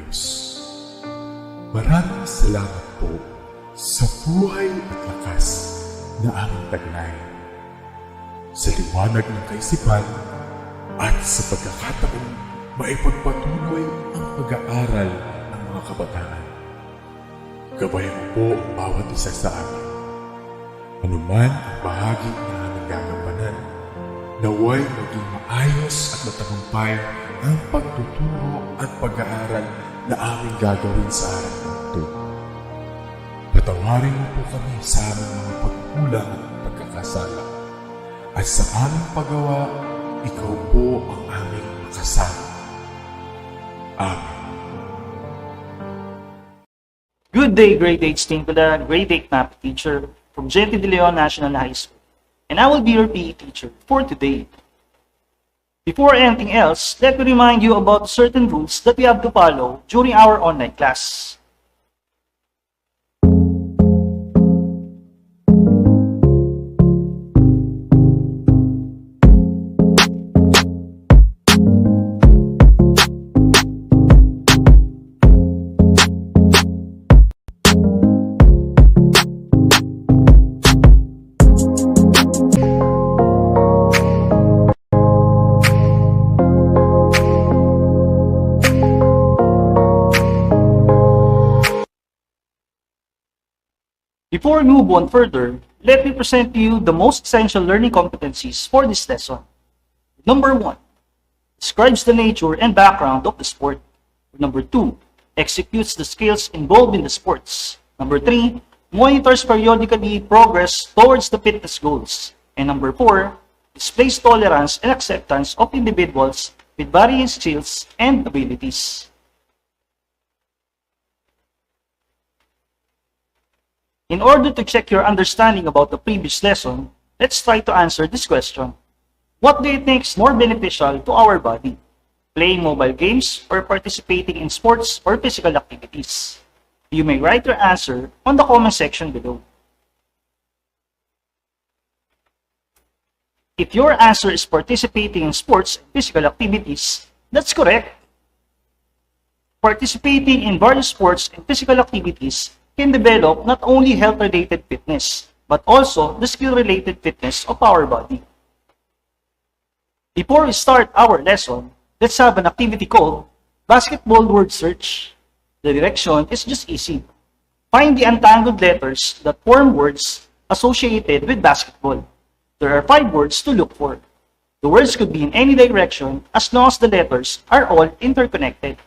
Diyos. Maraming salamat po sa buhay at lakas na aming taglay, sa liwanag ng kaisipan at sa pagkakataong maipagpatuloy ang pag-aaral ng mga kabataan. Gabayan po ang bawat isa sa amin. Anuman ang bahagi na aming gagampanan, naway maging maayos at matagumpay ang pagtuturo at pag-aaral na aming gagawin sa araw na ito. Patawarin mo po kami sa aming mga pagkulang at pagkakasala. At sa aming paggawa, ikaw po ang aming makasama. Amen. Good day, grade 8 EDISON, grade 8 Mapeh teacher from VIENTE de Leon National High School. And I will be your PE teacher for today. Before anything else, let me remind you about certain rules that we have to follow during our online class. Before we move on further, let me present to you the most essential learning competencies for this lesson. Number 1, describes the nature and background of the sport. Number 2, executes the skills involved in the sports. Number 3, monitors periodically progress towards the fitness goals. And number 4, displays tolerance and acceptance of individuals with varying skills and abilities. In order to check your understanding about the previous lesson, let's try to answer this question. What do you think is more beneficial to our body? Playing mobile games or participating in sports or physical activities? You may write your answer on the comment section below. If your answer is participating in sports and physical activities, that's correct. Participating in various sports and physical activities can develop not only health-related fitness, but also the skill-related fitness of our body. Before we start our lesson, let's have an activity called Basketball Word Search. The direction is just easy. Find the untangled letters that form words associated with basketball. There are 5 words to look for. The words could be in any direction as long as the letters are all interconnected.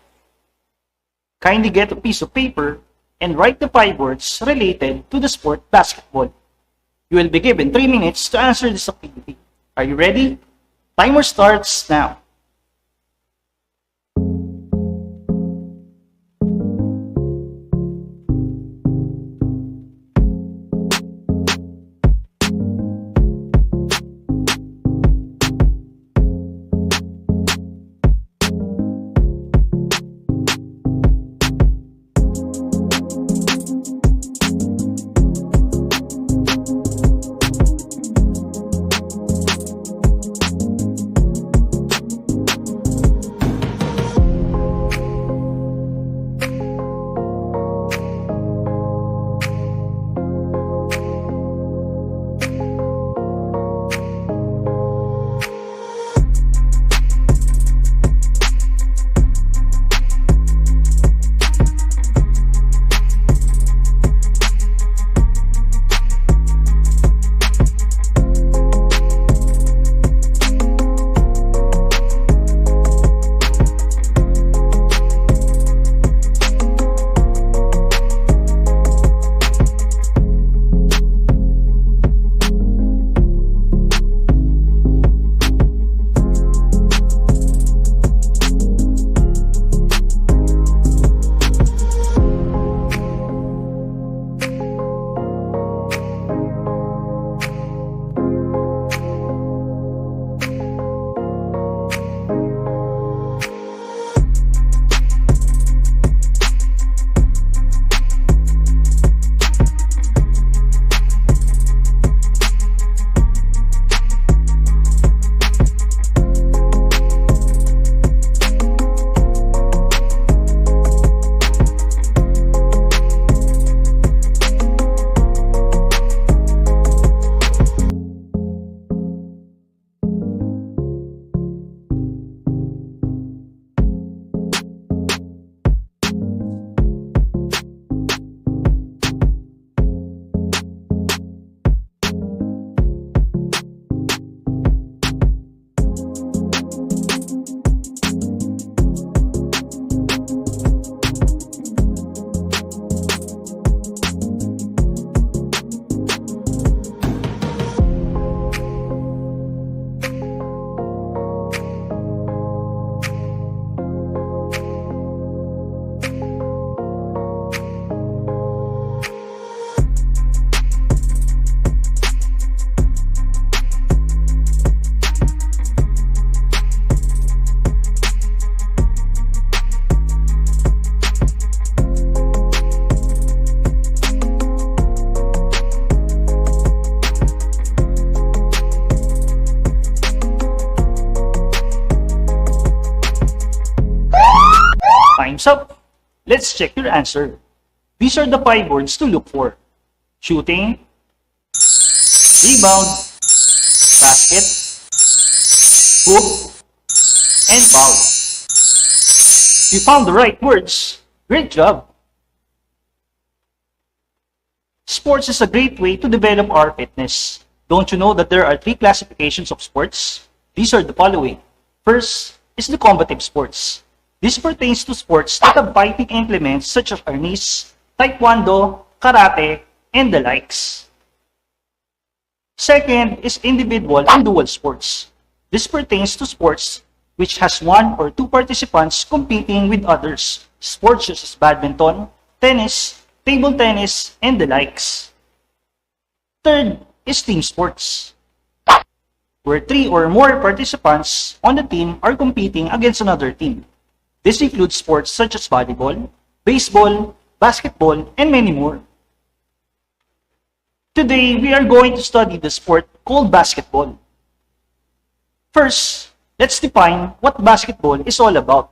Kindly get a piece of paper and write the 5 words related to the sport basketball. You will be given 3 minutes to answer this activity. Are you ready? Timer starts now. Time's up. Let's check your answer. These are the 5 words to look for. Shooting, rebound, basket, hoop, and foul. You found the right words. Great job! Sports is a great way to develop our fitness. Don't you know that there are 3 classifications of sports? These are the following. First is the combative sports. This pertains to sports that have fighting implements such as arnis, taekwondo, karate, and the likes. Second is individual and dual sports. This pertains to sports which has 1 or 2 participants competing with others. Sports such as badminton, tennis, table tennis, and the likes. Third is team sports, where 3 or more participants on the team are competing against another team. This includes sports such as volleyball, baseball, basketball, and many more. Today, we are going to study the sport called basketball. First, let's define what basketball is all about.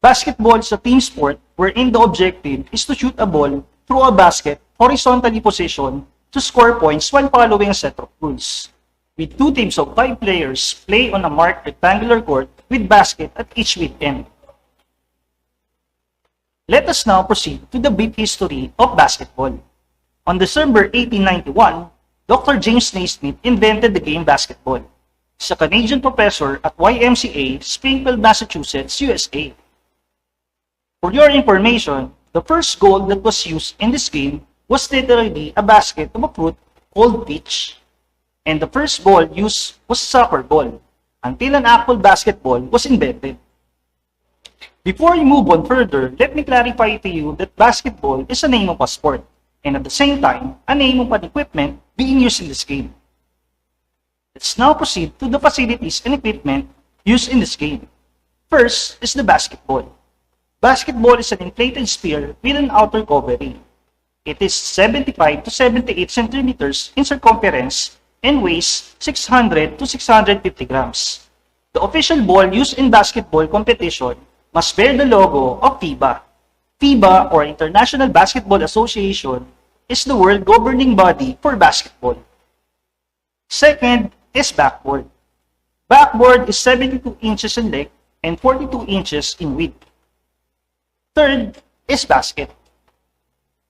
Basketball is a team sport wherein the objective is to shoot a ball through a basket horizontally positioned to score points while following a set of rules. With 2 teams of 5 players play on a marked rectangular court with basket at each weak end. Let us now proceed to the brief history of basketball. On December 1891, Dr. James Naismith invented the game basketball. He's a Canadian professor at YMCA, Springfield, Massachusetts, USA. For your information, the first goal that was used in this game was literally a basket of a fruit called peach. And the first ball used was a soccer ball, until an actual basketball was invented. Before we move on further, let me clarify to you that basketball is a name of a sport, and at the same time, a name of an equipment being used in this game. Let's now proceed to the facilities and equipment used in this game. First is the basketball. Basketball is an inflated sphere with an outer covering. It is 75 to 78 centimeters in circumference and weighs 600 to 650 grams. The official ball used in basketball competition must bear the logo of FIBA. FIBA, or International Basketball Association, is the world governing body for basketball. Second is backboard. Backboard is 72 inches in length and 42 inches in width. Third is basket.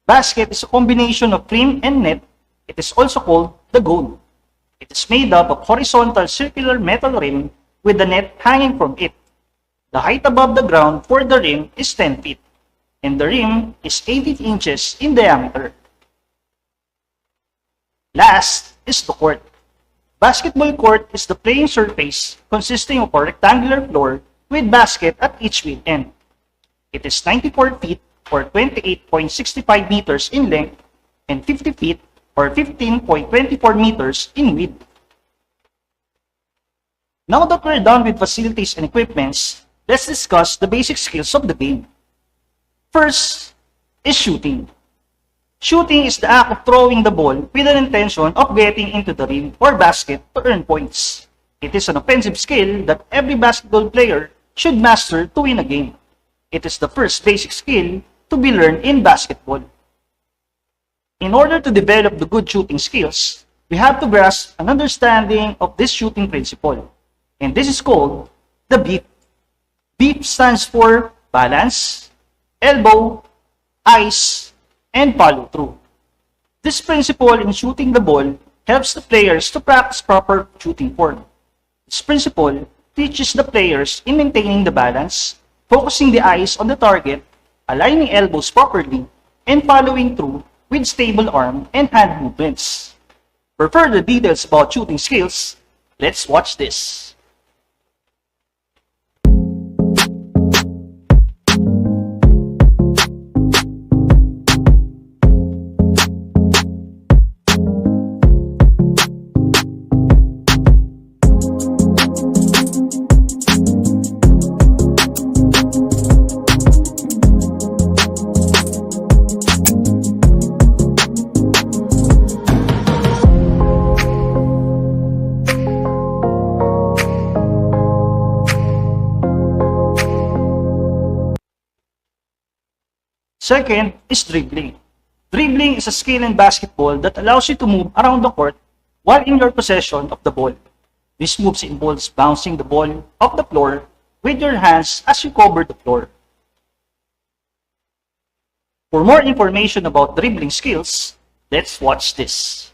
Basket is a combination of rim and net. It is also called the goal. It is made up of horizontal circular metal rim with the net hanging from it. The height above the ground for the rim is 10 feet, and the rim is 18 inches in diameter. Last is the court. Basketball court is the playing surface consisting of a rectangular floor with basket at each weak end. It is 94 feet or 28.65 meters in length and 50 feet or 15.24 meters in width. Now that we're done with facilities and equipments, let's discuss the basic skills of the game. First is shooting. Shooting is the act of throwing the ball with an intention of getting into the rim or basket to earn points. It is an offensive skill that every basketball player should master to win a game. It is the first basic skill to be learned in basketball. In order to develop the good shooting skills, we have to grasp an understanding of this shooting principle. And this is called the BIP. BIP stands for balance, elbow, eyes, and follow through. This principle in shooting the ball helps the players to practice proper shooting form. This principle teaches the players in maintaining the balance, focusing the eyes on the target, aligning elbows properly, and following through with stable arm and hand movements. For further details about shooting skills, let's watch this. Second is dribbling. Dribbling is a skill in basketball that allows you to move around the court while in your possession of the ball. This move involves bouncing the ball off the floor with your hands as you cover the floor. For more information about dribbling skills, let's watch this.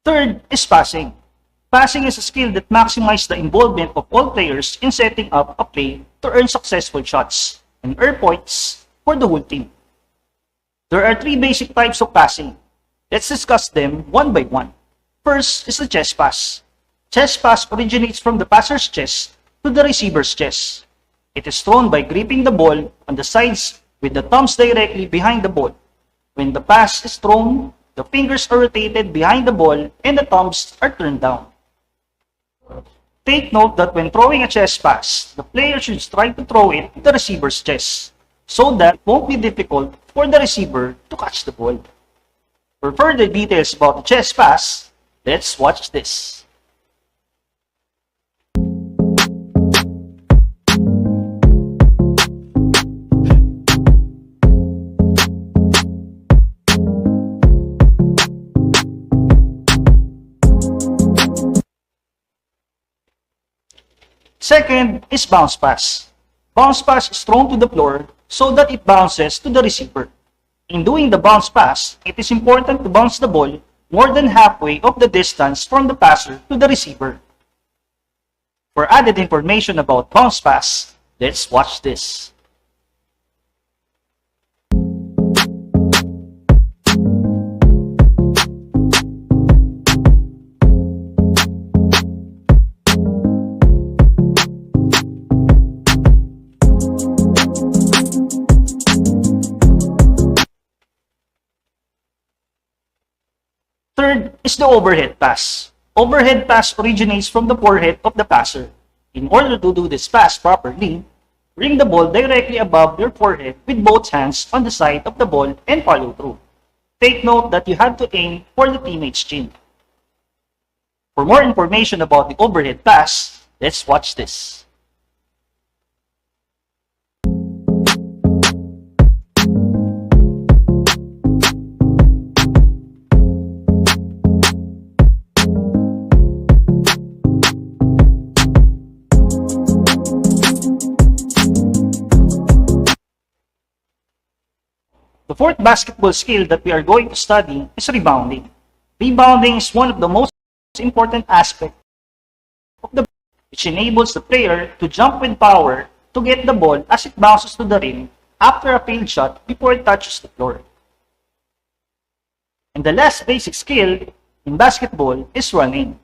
Third is passing. Passing is a skill that maximizes the involvement of all players in setting up a play to earn successful shots and earn points for the whole team. There are three basic types of passing. Let's discuss them one by one. First is the chest pass. Chest pass originates from the passer's chest to the receiver's chest. It is thrown by gripping the ball on the sides with the thumbs directly behind the ball. When the pass is thrown, the fingers are rotated behind the ball and the thumbs are turned down. Take note that when throwing a chest pass, the player should try to throw it to the receiver's chest so that it won't be difficult for the receiver to catch the ball. For further details about the chest pass, let's watch this. Second is bounce pass. Bounce pass is thrown to the floor so that it bounces to the receiver. In doing the bounce pass, it is important to bounce the ball more than halfway of the distance from the passer to the receiver. For added information about bounce pass, let's watch this. Third is the overhead pass. Overhead pass originates from the forehead of the passer. In order to do this pass properly, bring the ball directly above your forehead with both hands on the side of the ball and follow through. Take note that you have to aim for the teammate's chin. For more information about the overhead pass, let's watch this. The fourth basketball skill that we are going to study is rebounding. Rebounding is one of the most important aspects of the ball, which enables the player to jump with power to get the ball as it bounces to the rim after a failed shot before it touches the floor. And the last basic skill in basketball is running.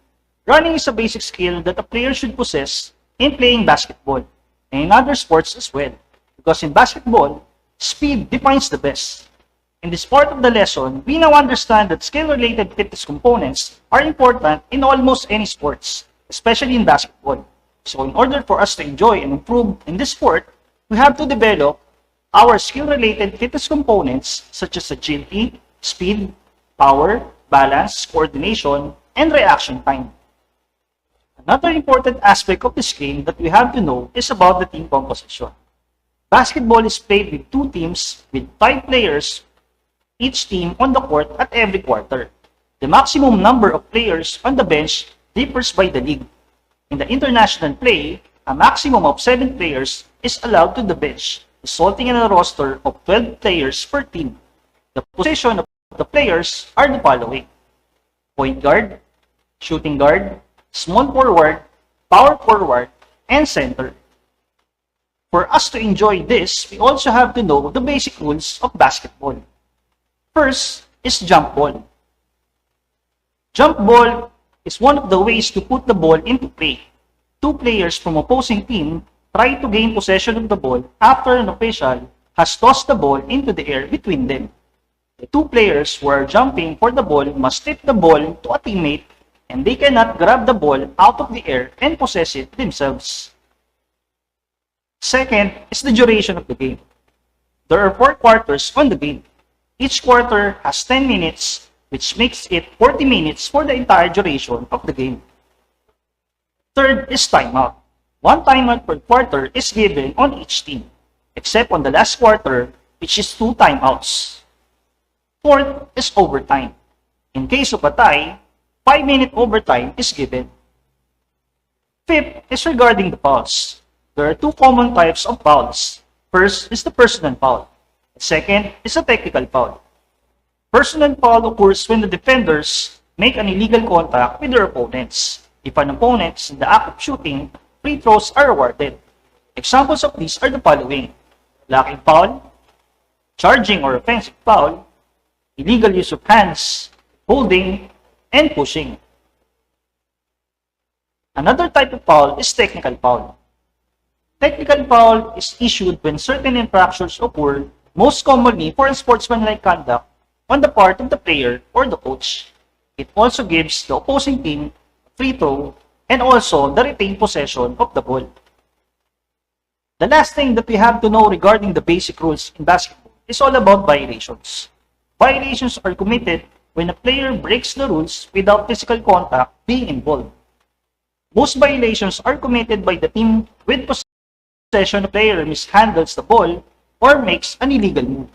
Running is a basic skill that a player should possess in playing basketball and in other sports as well, because in basketball, speed defines the best. In this part of the lesson, we now understand that skill-related fitness components are important in almost any sports, especially in basketball. So in order for us to enjoy and improve in this sport, we have to develop our skill-related fitness components such as agility, speed, power, balance, coordination, and reaction time. Another important aspect of this game that we have to know is about the team composition. Basketball is played with two teams with 5 players each team on the court at every quarter. The maximum number of players on the bench differs by the league. In the international play, a maximum of 7 players is allowed to the bench, resulting in a roster of 12 players per team. The position of the players are the following: point guard, shooting guard, small forward, power forward, and center. For us to enjoy this, we also have to know the basic rules of basketball. First is jump ball. Jump ball is one of the ways to put the ball into play. 2 players from opposing team try to gain possession of the ball after an official has tossed the ball into the air between them. The two players who are jumping for the ball must tip the ball to a teammate, and they cannot grab the ball out of the air and possess it themselves. Second is the duration of the game. There are 4 quarters on the game. Each quarter has 10 minutes, which makes it 40 minutes for the entire duration of the game. Third is timeout. 1 timeout per quarter is given on each team, except on the last quarter, which is 2 timeouts. Fourth is overtime. In case of a tie, 5-minute overtime is given. Fifth is regarding the fouls. There are 2 common types of fouls. First is the personal foul. Second is a technical foul. Personal foul occurs when the defenders make an illegal contact with their opponents. If an opponent is in the act of shooting, free throws are awarded. Examples of these are the following: blocking foul, charging or offensive foul, illegal use of hands, holding, and pushing. Another type of foul is technical foul. Technical foul is issued when certain infractions occur, most commonly for unsportsmanlike conduct on the part of the player or the coach. It also gives the opposing team a free throw and also the retained possession of the ball. The last thing that we have to know regarding the basic rules in basketball is all about violations. Violations are committed when a player breaks the rules without physical contact being involved. Most violations are committed by the team with possession. The player mishandles the ball or makes an illegal move.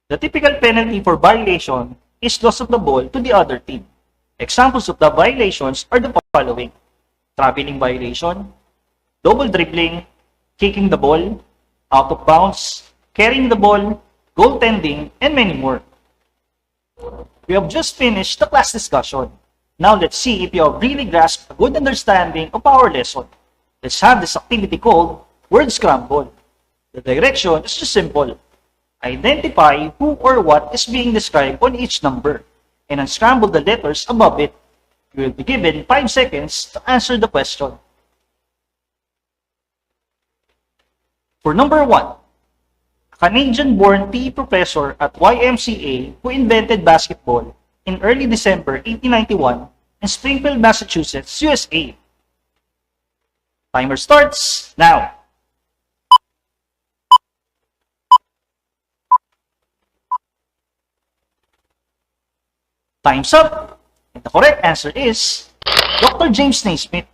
The typical penalty for violation is loss of the ball to the other team. Examples of the violations are the following: traveling violation, double dribbling, kicking the ball, out of bounds, carrying the ball, goaltending, and many more. We have just finished the class discussion. Now let's see if you have really grasped a good understanding of our lesson. Let's have this activity called Word Scramble. The direction is just simple. Identify who or what is being described on each number and unscramble the letters above it. You will be given 5 seconds to answer the question. For number 1, a Canadian-born PE professor at YMCA who invented basketball in early December 1891 in Springfield, Massachusetts, USA. Timer starts now. Time's up. And the correct answer is Dr. James Naismith.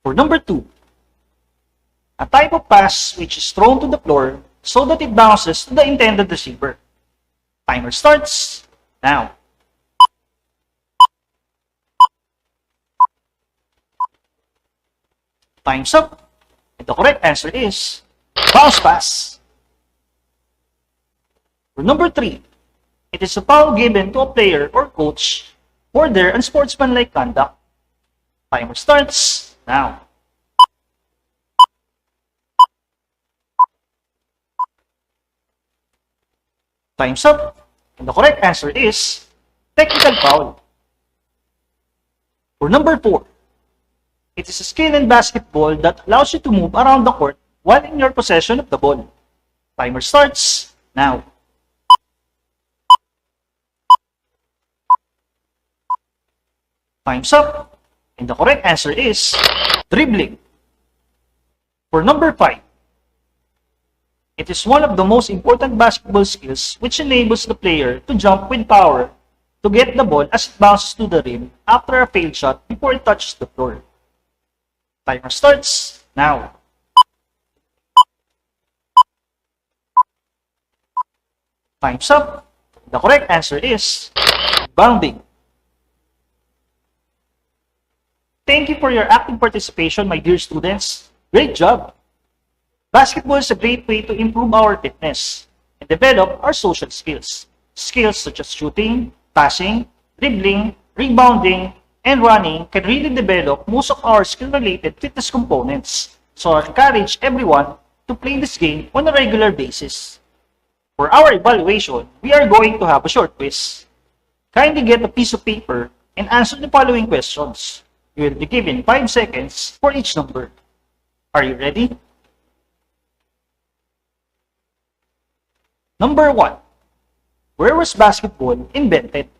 For number 2, a type of pass which is thrown to the floor so that it bounces to the intended receiver. Timer starts now. Time's up. And the correct answer is bounce pass. For number 3, it is a foul given to a player or coach for their unsportsmanlike conduct. Timer starts now. Time's up. And the correct answer is technical foul. For number 4, it is a skill in basketball that allows you to move around the court while in your possession of the ball. Timer starts now. Time's up. And the correct answer is dribbling. For number 5, it is one of the most important basketball skills which enables the player to jump with power to get the ball as it bounces to the rim after a failed shot before it touches the floor. Timer starts now. Time's up. The correct answer is bounding. Thank you for your active participation, my dear students. Great job! Basketball is a great way to improve our fitness and develop our social skills. Skills such as shooting, passing, dribbling, rebounding, and running can really develop most of our skill-related fitness components. So I encourage everyone to play this game on a regular basis. For our evaluation, we are going to have a short quiz. Kindly get a piece of paper and answer the following questions. You will be given 5 seconds for each number. Are you ready? Number 1. Where was basketball invented?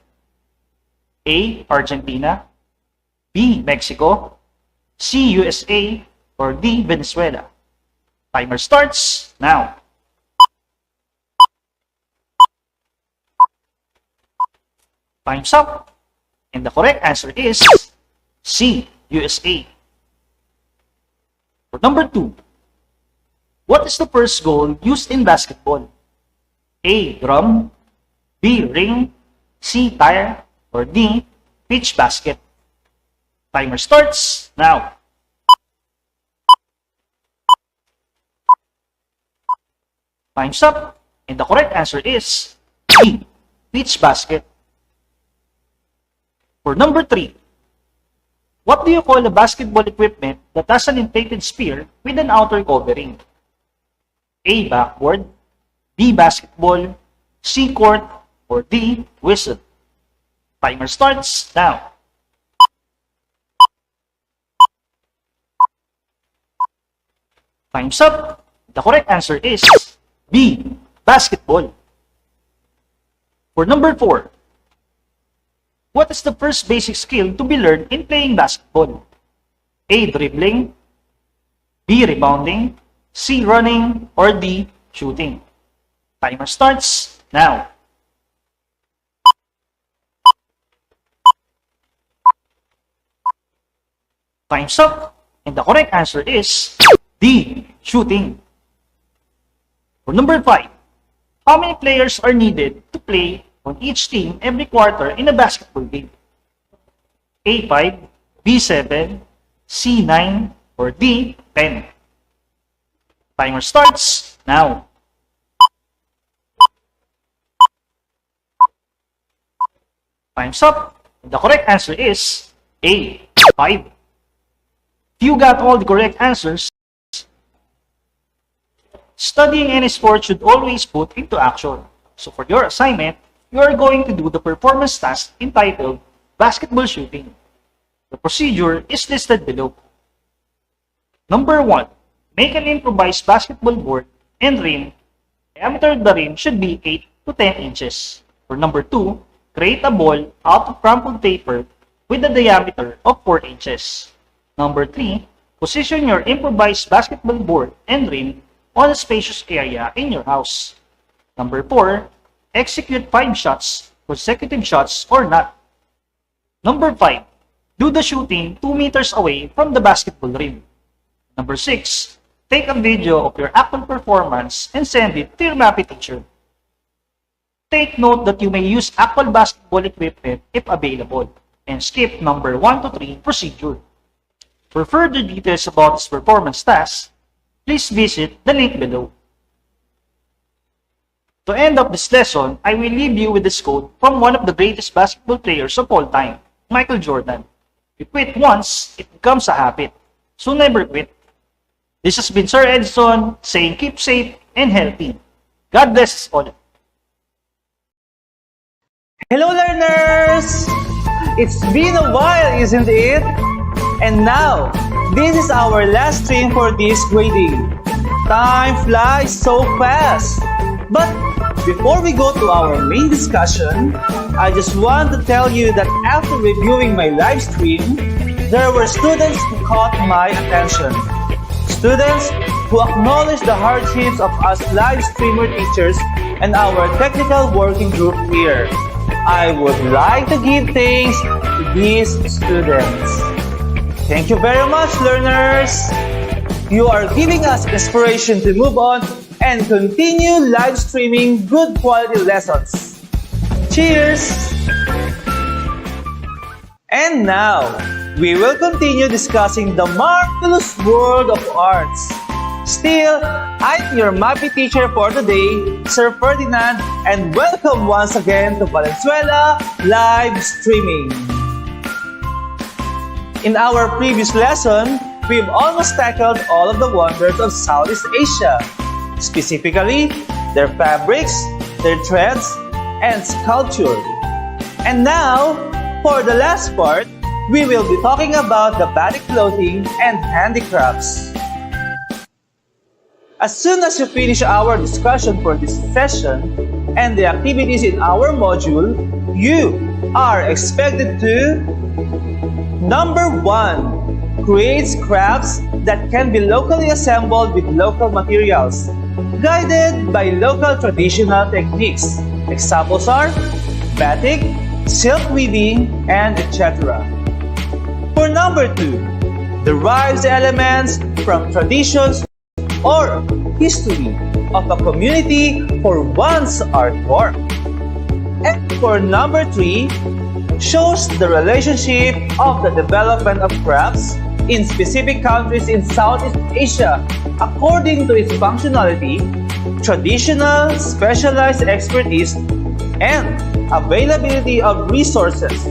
A. Argentina, B. Mexico, C. USA, or D. Venezuela? Timer starts now. Time's up. And the correct answer is C. USA. For number 2, what is the first goal used in basketball? A. Drum, B. Ring, C. Tire, or D. Pitch basket? Timer starts now. Time's up. And the correct answer is D. Pitch basket. For number 3, what do you call a basketball equipment that has an inflated sphere with an outer covering? A. Backboard, B. Basketball, C. Court, or D. Whistle? Timer starts now. Time's up. The correct answer is B. Basketball. For number 4, what is the first basic skill to be learned in playing basketball? A. Dribbling, B. Rebounding, C. Running, or D. Shooting? Timer starts now. Time's up. And the correct answer is D. Shooting. For number 5, how many players are needed to play on each team every quarter in a basketball game? A. 5, B. 7, C. 9, or D. 10? Timer starts now. Time's up. The correct answer is A. 5. If you got all the correct answers, studying any sport should always put into action. So for your assignment, you are going to do the performance task entitled Basketball Shooting. The procedure is listed below. Number 1, make an improvised basketball board and rim. Diameter of the rim should be 8 to 10 inches. For number 2, create a ball out of crumpled paper with a diameter of 4 inches. Number 3, position your improvised basketball board and rim on a spacious area in your house. Number 4, execute 5 shots, consecutive shots or not. Number 5, do the shooting 2 meters away from the basketball rim. Number 6, take a video of your actual performance and send it to your Mapeh teacher. Take note that you may use actual basketball equipment if available, and skip number 1 to 3 procedure. For further details about this performance task, please visit the link below. To end up this lesson, I will leave you with this quote from one of the greatest basketball players of all time, Michael Jordan. You quit once, it becomes a habit, so never quit. This has been Sir Edison saying keep safe and healthy. God bless us all. Hello learners! It's been a while, isn't it? And now, this is our last stream for this grading. Time flies so fast. But before we go to our main discussion, I just want to tell you that after reviewing my live stream, there were students who caught my attention. Students who acknowledge the hardships of us live streamer teachers and our technical working group here. I would like to give thanks to these students. Thank you very much, learners! You are giving us inspiration to move on and continue live streaming good quality lessons. Cheers! And now, we will continue discussing the marvelous world of arts. Still, I'm your Mapeh teacher for today, Sir Ferdinand, and welcome once again to Valenzuela Live Streaming. In our previous lesson, we've almost tackled all of the wonders of Southeast Asia, specifically their fabrics, their threads, and sculpture. And now, for the last part, we will be talking about the batik clothing and handicrafts. As soon as you finish our discussion for this session, and the activities in our module, you are expected to: number 1, create crafts that can be locally assembled with local materials, guided by local traditional techniques. Examples are batik, silk weaving, and etc. For number 2, derives elements from traditions or history of a community for one's artwork. And for number 3, shows the relationship of the development of crafts in specific countries in Southeast Asia according to its functionality, traditional, specialized expertise, and availability of resources.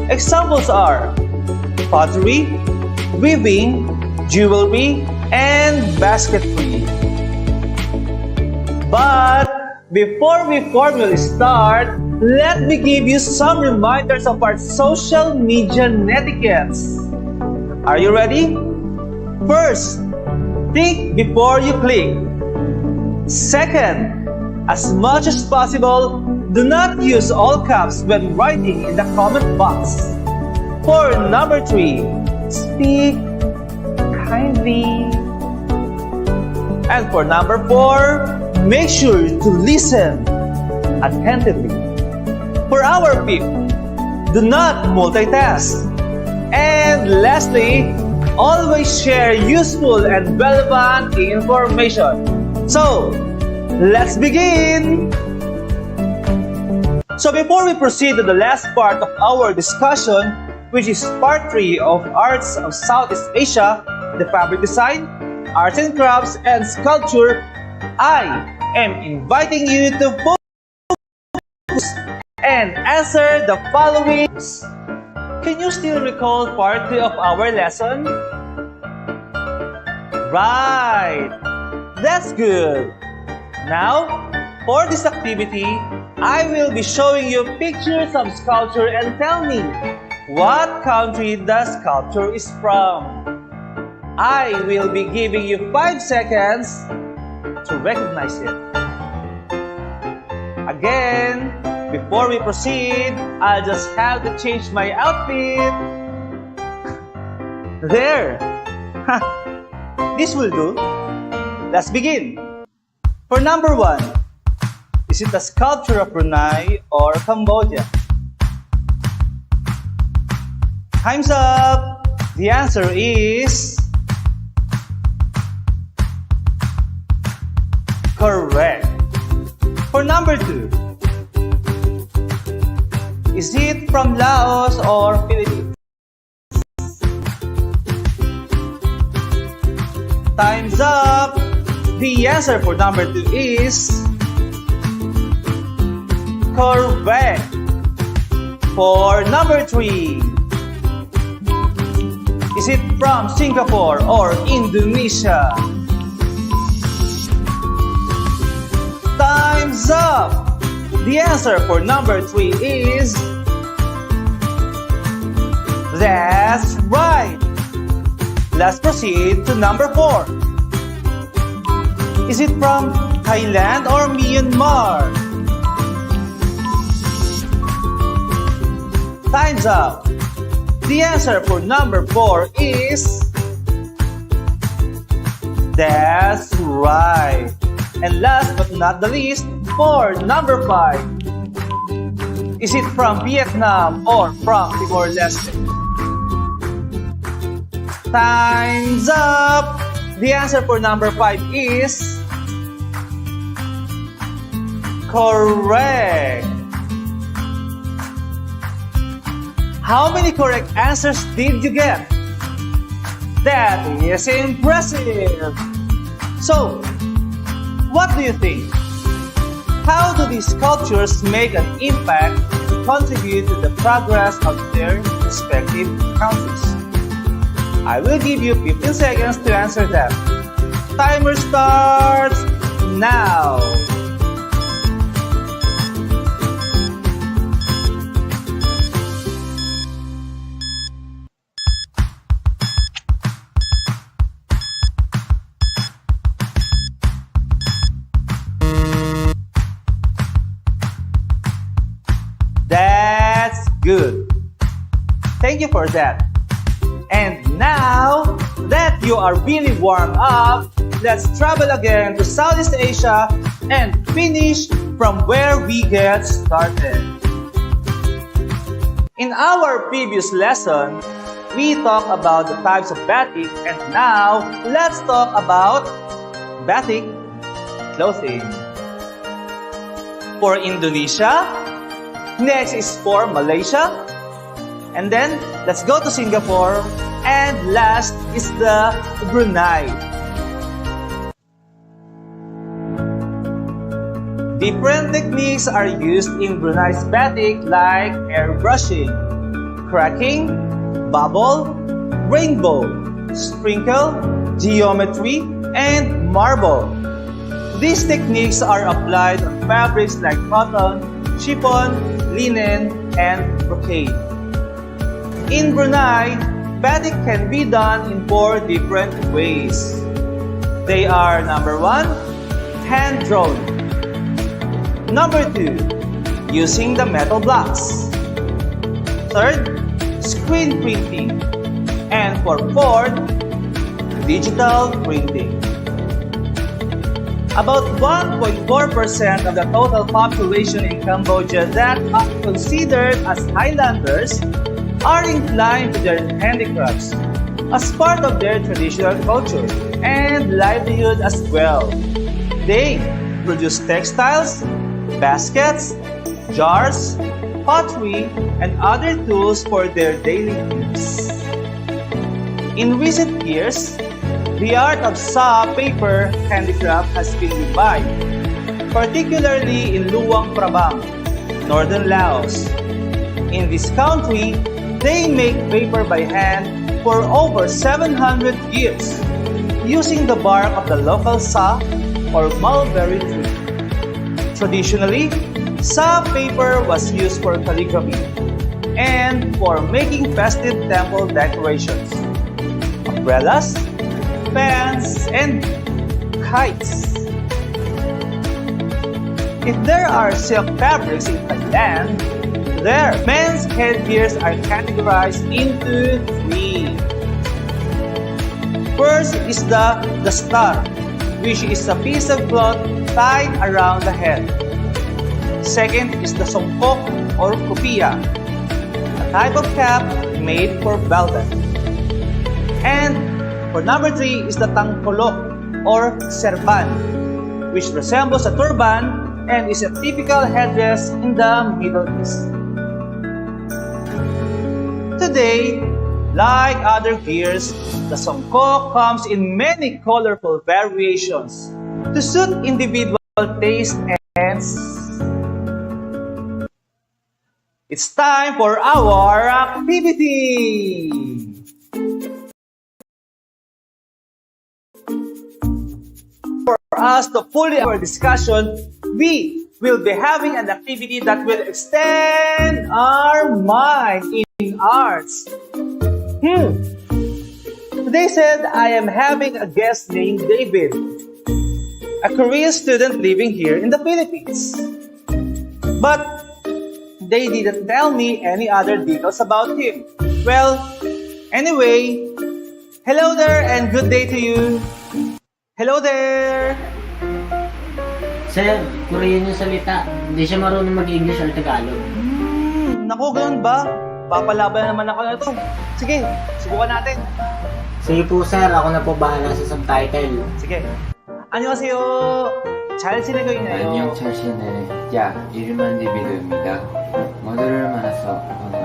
Examples are pottery, weaving, jewelry, and basketry. But before we formally start, let me give you some reminders of our social media netiquettes. Are you ready? First, think before you click. Second, as much as possible, do not use all caps when writing in the comment box. For number 3, speak kindly. And for number 4, make sure to listen attentively. For our fifth, do not multitask. And lastly, always share useful and relevant information. So, let's begin! So before we proceed to the last part of our discussion, which is part 3 of Arts of Southeast Asia, the fabric design, arts and crafts, and sculpture, I am inviting you to focus and answer the following. Can you still recall part 3 of our lesson? Right! That's good! Now, for this activity, I will be showing you pictures of sculpture and tell me, what country the sculpture is from? I will be giving you 5 seconds to recognize it. Again, before we proceed, I'll just have to change my outfit. There! This will do. Let's begin. For number 1, is it a sculpture of Brunei or Cambodia? Time's up! The answer is correct. For number 2, is it from Laos or Philippines? Time's up! The answer for number 2 is correct. For number 3, is it from Singapore or Indonesia? Time's up! The answer for number 3 is... That's right! Let's proceed to number 4. Is it from Thailand or Myanmar? Time's up! The answer for number 4 is... That's right! And last but not the least, for number 5. Is it from Vietnam or from Timor-Leste? Time's up! The answer for number 5 is... correct! How many correct answers did you get? That is impressive! So, what do you think? How do these sculptures make an impact to contribute to the progress of their respective countries? I will give you 15 seconds to answer them. Timer starts now! good. Thank you for that. And now that you are really warmed up, let's travel again to Southeast Asia and finish from where we get started. In our previous lesson, we talked about the types of batik, and now let's talk about batik clothing. For Indonesia, next is for Malaysia, and then let's go to Singapore, and last is the Brunei. Different techniques are used in Brunei's batik like airbrushing, cracking, bubble, rainbow, sprinkle, geometry, and marble. These techniques are applied on fabrics like cotton, chiffon, linen, and brocade. In Brunei, batik can be done in 4 different ways. They are: number 1, hand-drawn; number 2, using the metal blocks; 3rd, screen printing; and for 4th, digital printing. About 1.4% of the total population in Cambodia that are considered as highlanders are inclined to their handicrafts as part of their traditional culture and livelihood as well. They produce textiles, baskets, jars, pottery, and other tools for their daily use. In recent years, the art of saw paper handicraft has been revived, particularly in Luang Prabang, northern Laos. In this country, they make paper by hand for over 700 years, using the bark of the local saw or mulberry tree. Traditionally, saw paper was used for calligraphy and for making festive temple decorations, umbrellas, fans, and kites. If there are silk fabrics in Thailand, their men's headgears are categorized into 3. First is the dastar, which is a piece of cloth tied around the head. Second is the songkok or kupiya, a type of cap made for velvet. And for number 3 is the tangkolok or serban, which resembles a turban and is a typical headdress in the Middle East. Today, like other gears, the songkok comes in many colorful variations to suit individual taste and it's time for our activity! For us to fully our discussion, we will be having an activity that will extend our mind in arts. Today said I am having a guest named David, a Korean student living here in the Philippines. But they didn't tell me any other details about him. Well, anyway, hello there and good day to you. Hello there! Sir, Korean yung salita. Hindi siya marunong mag-English or Tagalog. Naku, ganun ba? Papalaban naman ako na ito. Sige, subukan natin. Sige po sir, ako na po bahala sa subtitle. sige. 안녕하세요. 잘 지내고 있나요? 안녕 잘 지내. 야, 이름은 디비드입니다. 모두를 만나서 오늘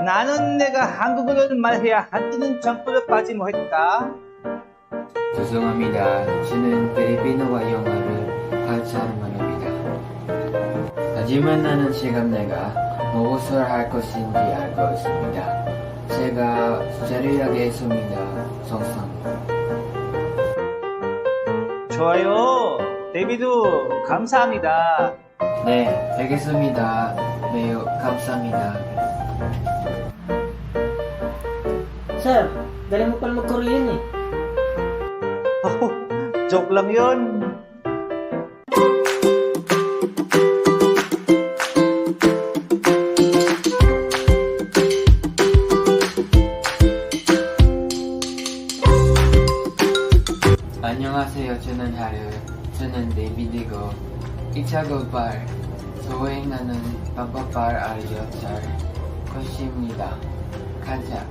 나는 내가 한국어를 말해야 한때는 정보를 빠지 못했다. 죄송합니다. 저는 필리핀어와 영어를 할 사람입니다. 하지만 나는 지금 내가 무엇을 할 것인지 알고 있습니다. 제가 자리하겠습니다. 성상입니다. 좋아요. 데이비드, 감사합니다. 네, 알겠습니다. 매우 감사합니다. Sir, galing mo pala mag-Korean eh. Oh, joke lang yun. 안녕하세요. 저는 하루. 저는 데이비드고 2차 고발 소행하는 방법을 알려줄 것입니다. 가자.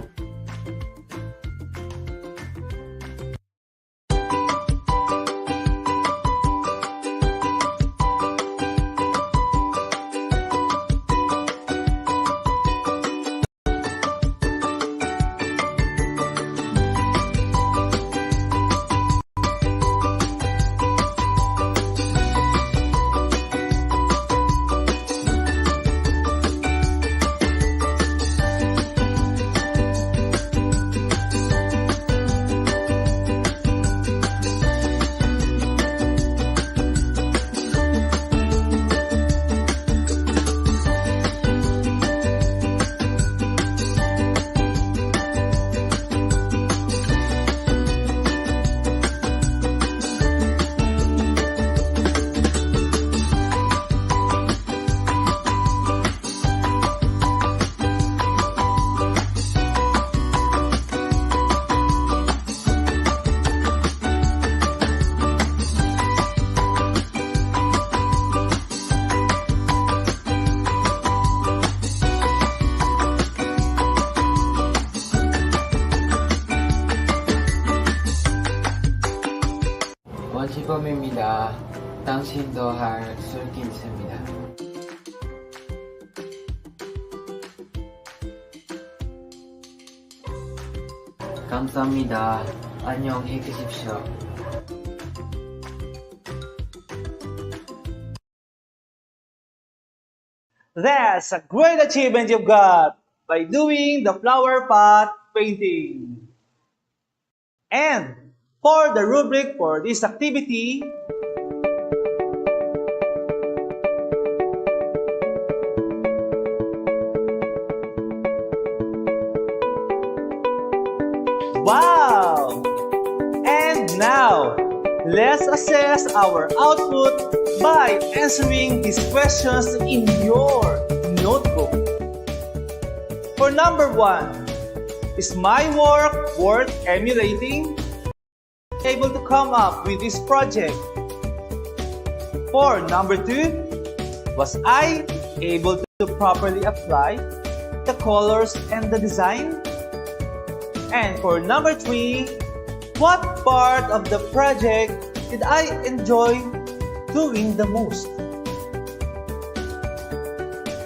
원시범입니다. 당신도 할 수 있습니다. 감사합니다. 안녕히 계십시오. That's a great achievement you've got by doing the flower pot painting. And for the rubric for this activity, wow! And now, let's assess our output by answering these questions in your notebook. For number 1, is my work worth emulating? Able to come up with this project. For number 2, was I able to properly apply the colors and the design? And for number 3, what part of the project did I enjoy doing the most?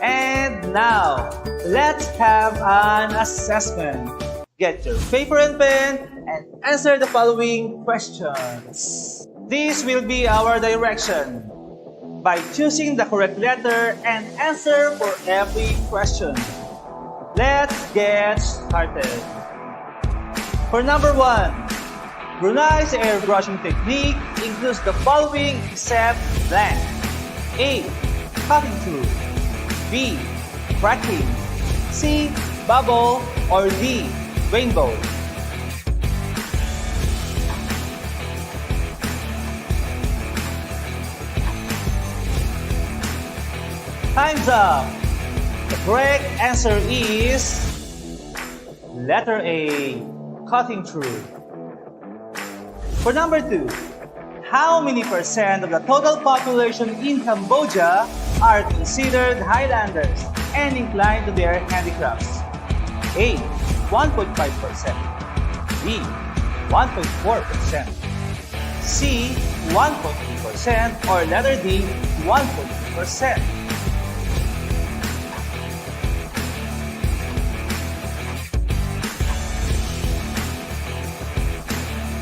And now, let's have an assessment. Get your paper and pen and answer the following questions. This will be our direction. By choosing the correct letter and answer for every question. Let's get started. For number 1, Brunei's airbrushing technique includes the following except blank. A. Cutting through. B. Cracking. C. Bubble. Or D. Rainbow. Time's up. The correct answer is letter A, cutting through. For number 2, how many percent of the total population in Cambodia are considered highlanders and inclined to their handicrafts? A, 1.5%. B, 1.4%. C, 1.3%. Or letter D, 1.2%.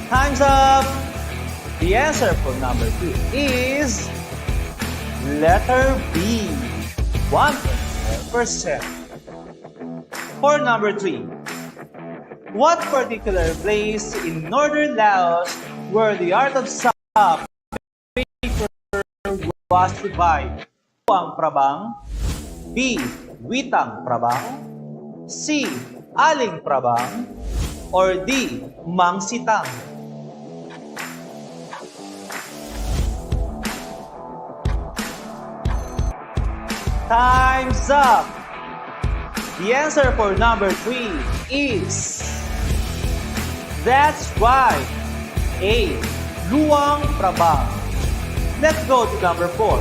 Time's up! The answer for number 2 is letter B, 1.4%. For number 3, what particular place in northern Laos where the art of sap paper was revived? Ang Prabang, B. Witang Prabang, C. Aling Prabang, or D. Mang Sitang? Time's up! The answer for number 3 is... That's right! A. luwang prabang. Let's go to number 4.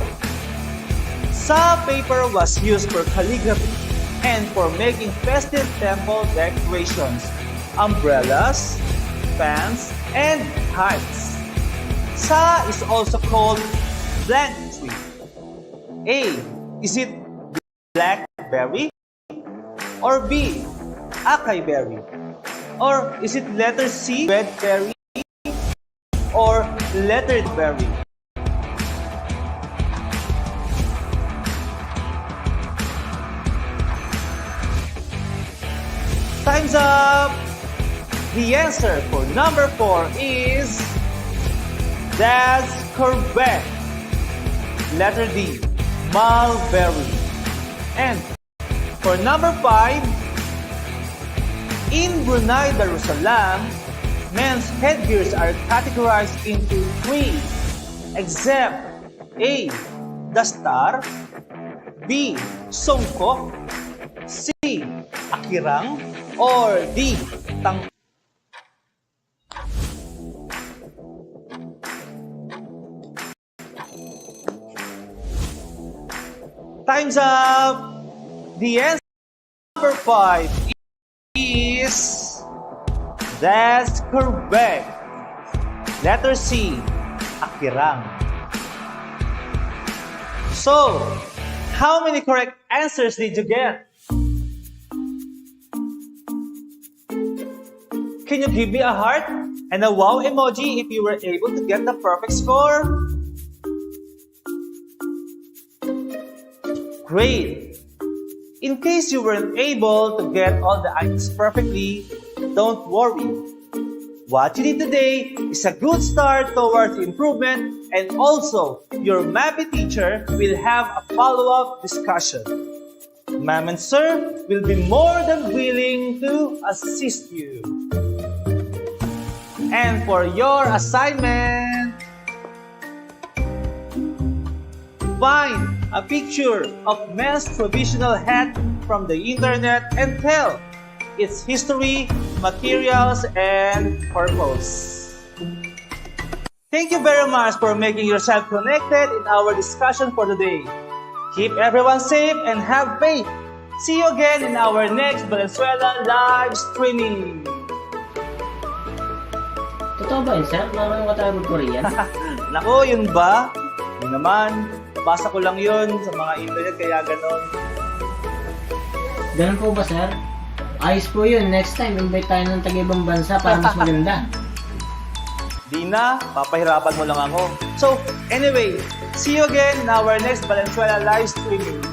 Sa paper was used for calligraphy and for making festive temple decorations, umbrellas, fans, and kites. Sa is also called blank tree. A. Is it blackberry? Or B. Acai-berry? Or is it letter C, red berry? Or lettered berry? Time's up! The answer for number 4 is... That's correct! Letter D, mulberry. And for number 5, in Brunei Darussalam, men's headgears are categorized into 3, except A, dastar, B, songkok, C, akirang, or D, tang. Time's up! The answer number 5 is... That's correct. Letter C, akirang. So, how many correct answers did you get? Can you give me a heart and a wow emoji if you were able to get the perfect score? Great! In case you weren't able to get all the items perfectly, don't worry. What you need today is a good start towards improvement, and also your Mapeh teacher will have a follow-up discussion. Ma'am and sir will be more than willing to assist you. And for your assignment, find a picture of men's traditional hat from the internet and tell its history, materials, and purpose. Thank you very much for making yourself connected in our discussion for today. Keep everyone safe and have faith. See you again in our next Valenzuela live streaming. Totoo ba yun, sir? Marunong ka tayo mag-Korean? Nako, yun ba? Yun naman, basa ko lang yun sa mga internet kaya ganon. Ganun po ba, sir? Ayos po yun. Next time, invite tayo ng taga-ibang bansa para mas maganda. Di na, papahirapan mo lang ako. So, anyway, see you again in our next Valenzuela live streaming.